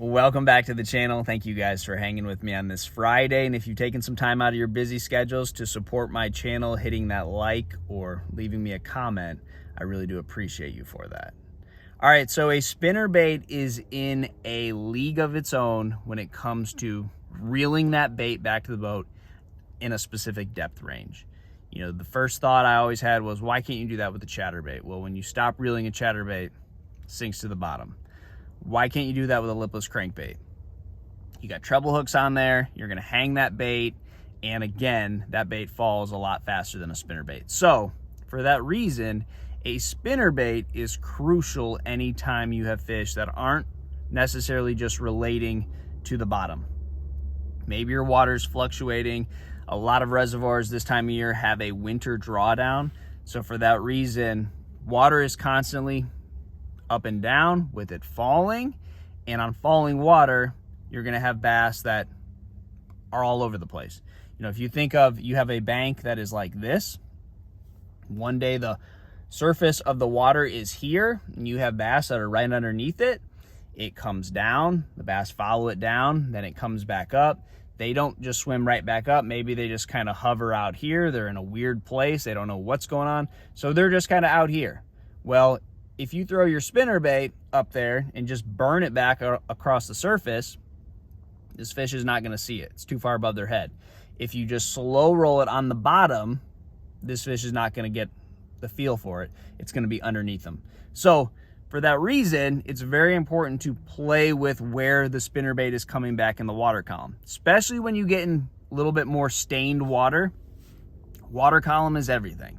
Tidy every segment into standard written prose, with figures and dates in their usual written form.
Welcome back to the channel. Thank you guys for hanging with me on this Friday. And if you've taken some time out of your busy schedules to support my channel, hitting that like or leaving me a comment, I really do appreciate you for that. All right, so a spinnerbait is in a league of its own when it comes to reeling that bait back to the boat in a specific depth range. You know, the first thought I always had was, why can't you do that with a chatterbait? Well, when you stop reeling a chatterbait, it sinks to the bottom. Why can't you do that with a lipless crankbait? You got treble hooks on there, you're gonna hang that bait, and again, that bait falls a lot faster than a spinnerbait. So, for that reason, a spinnerbait is crucial anytime you have fish that aren't necessarily just relating to the bottom. Maybe your water's fluctuating. A lot of reservoirs this time of year have a winter drawdown. So for that reason, water is constantly up and down with it falling, and on falling water you're going to have bass that are all over the place. You know, if you think of, you have a bank that is like this, one day the surface of the water is here and you have bass that are right underneath it. It comes down, the bass follow it down, then it comes back up. They don't just swim right back up. Maybe they just kind of hover out here. They're in a weird place, they don't know what's going on, so they're just kind of out here. Well, if you throw your spinnerbait up there and just burn it back across the surface, this fish is not going to see it. It's too far above their head. If you just slow roll it on the bottom, this fish is not going to get the feel for it. It's going to be underneath them. So for that reason, it's very important to play with where the spinnerbait is coming back in the water column, especially when you get in a little bit more stained water. Water column is everything.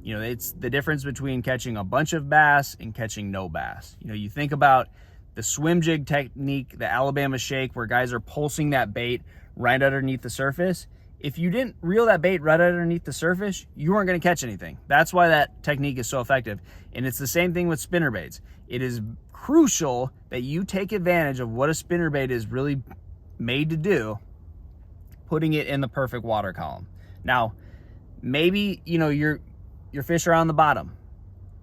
You know, it's the difference between catching a bunch of bass and catching no bass. You know, you think about the swim jig technique, the Alabama shake, where guys are pulsing that bait right underneath the surface. If you didn't reel that bait right underneath the surface, you weren't going to catch anything. That's why that technique is so effective. And it's the same thing with spinnerbaits. It is crucial that you take advantage of what a spinnerbait is really made to do, putting it in the perfect water column. Now, maybe, you know, your fish are on the bottom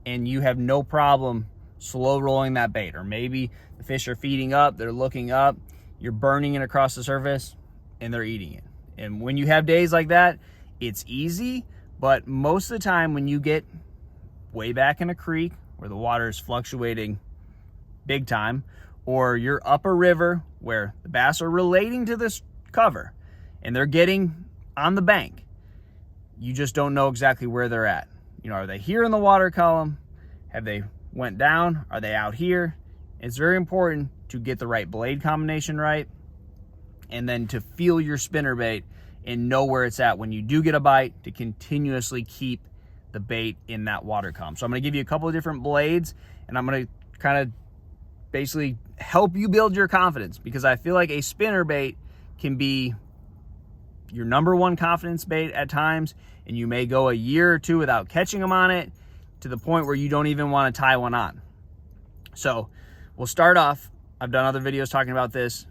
and you have no problem slow rolling that bait, or maybe the fish are feeding up, they're looking up, you're burning it across the surface and they're eating it. And when you have days like that, it's easy, but most of the time when you get way back in a creek where the water is fluctuating big time, or you're up a river where the bass are relating to this cover and they're getting on the bank, you just don't know exactly where they're at. You know, are they here in the water column? Have they went down? Are they out here? It's very important to get the right blade combination right, and then to feel your spinnerbait and know where it's at when you do get a bite, to continuously keep the bait in that water column. So I'm going to give you a couple of different blades, and I'm going to kind of basically help you build your confidence, because I feel like a spinnerbait can be your number one confidence bait at times, and you may go a year or two without catching them on it, to the point where you don't even want to tie one on. So we'll start off. I've done other videos talking about this.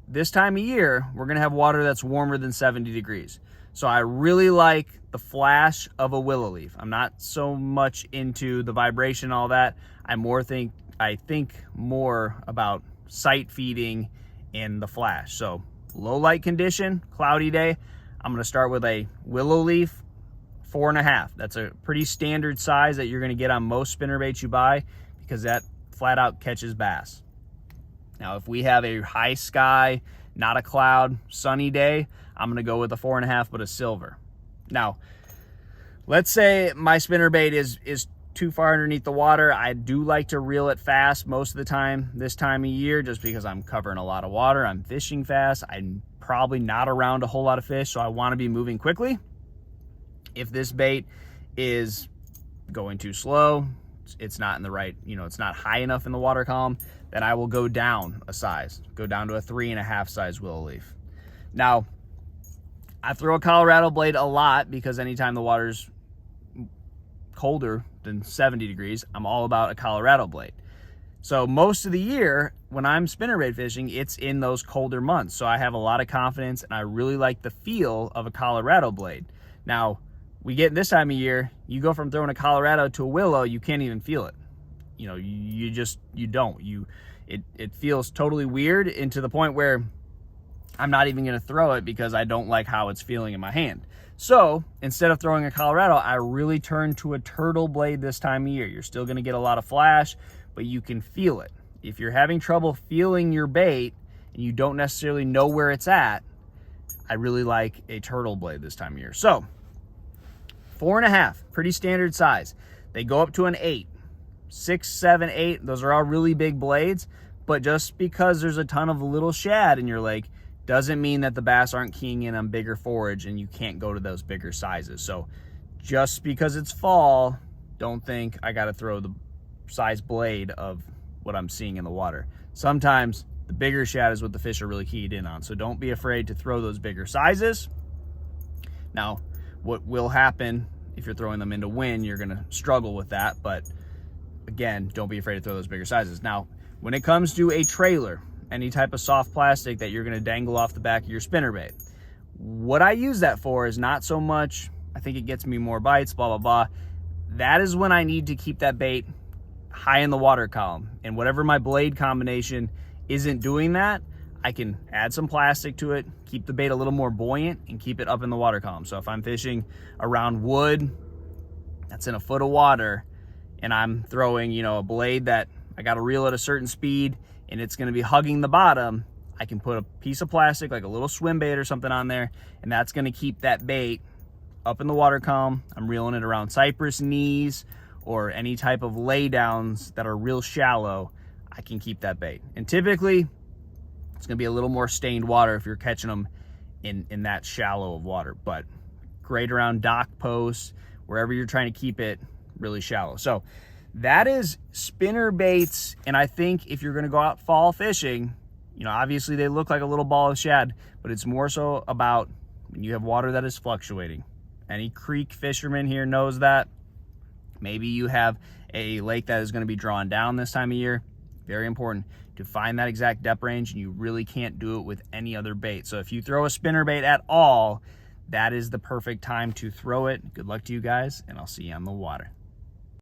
This time of year, we're gonna have water that's warmer than 70 degrees. So I really like the flash of a willow leaf. I'm not so much into the vibration and all that. I think more about sight feeding and the flash. So low light condition, cloudy day, I'm gonna start with a willow leaf 4.5. That's a pretty standard size that you're gonna get on most spinnerbaits you buy, because that flat out catches bass. Now, if we have a high sky, not a cloud, sunny day, I'm gonna go with a 4.5, but a silver. Now, let's say my spinnerbait is too far underneath the water. I do like to reel it fast most of the time this time of year, just because I'm covering a lot of water, I'm fishing fast, I'm probably not around a whole lot of fish, so I wanna be moving quickly. If this bait is going too slow, it's not in the right, you know, it's not high enough in the water column, then I will go down a size, go down to a 3.5 size willow leaf. Now, I throw a Colorado blade a lot, because anytime the water's colder than 70 degrees, I'm all about a Colorado blade. So most of the year when I'm spinnerbait fishing, it's in those colder months. So I have a lot of confidence, and I really like the feel of a Colorado blade. Now, we get this time of year, you go from throwing a Colorado to a willow, you can't even feel it. You know, you don't. it feels totally weird, and to the point where I'm not even going to throw it because I don't like how it's feeling in my hand. So instead of throwing a Colorado, I really turn to a turtle blade this time of year. You're still going to get a lot of flash, but you can feel it. If you're having trouble feeling your bait and you don't necessarily know where it's at, I really like a turtle blade this time of year. So 4.5, pretty standard size. They go up to an 8, 6, 7, 8. Those are all really big blades, but just because there's a ton of little shad in your lake doesn't mean that the bass aren't keying in on bigger forage and you can't go to those bigger sizes. So just because it's fall, don't think I got to throw the size blade of what I'm seeing in the water. Sometimes the bigger shad is what the fish are really keyed in on. So don't be afraid to throw those bigger sizes. Now, what will happen if you're throwing them into wind, you're going to struggle with that. But again, don't be afraid to throw those bigger sizes. Now, when it comes to a trailer, any type of soft plastic that you're going to dangle off the back of your spinnerbait, what I use that for is not so much, I think it gets me more bites, blah, blah, blah. That is when I need to keep that bait high in the water column. And whatever my blade combination isn't doing that, I can add some plastic to it, keep the bait a little more buoyant, and keep it up in the water column. So if I'm fishing around wood that's in a foot of water and I'm throwing, you know, a blade that I got to reel at a certain speed and it's going to be hugging the bottom, I can put a piece of plastic, like a little swim bait or something on there, and that's going to keep that bait up in the water column. I'm reeling it around cypress knees or any type of laydowns that are real shallow. I can keep that bait. And typically, it's going to be a little more stained water if you're catching them in that shallow of water, but great around dock posts, wherever you're trying to keep it really shallow. So that is spinner baits. And I think if you're going to go out fall fishing, you know, obviously they look like a little ball of shad, but it's more so about when you have water that is fluctuating. Any creek fisherman here knows that. Maybe you have a lake that is going to be drawn down this time of year. Very important to find that exact depth range, and you really can't do it with any other bait. So if you throw a spinnerbait at all, that is the perfect time to throw it. Good luck to you guys, and I'll see you on the water.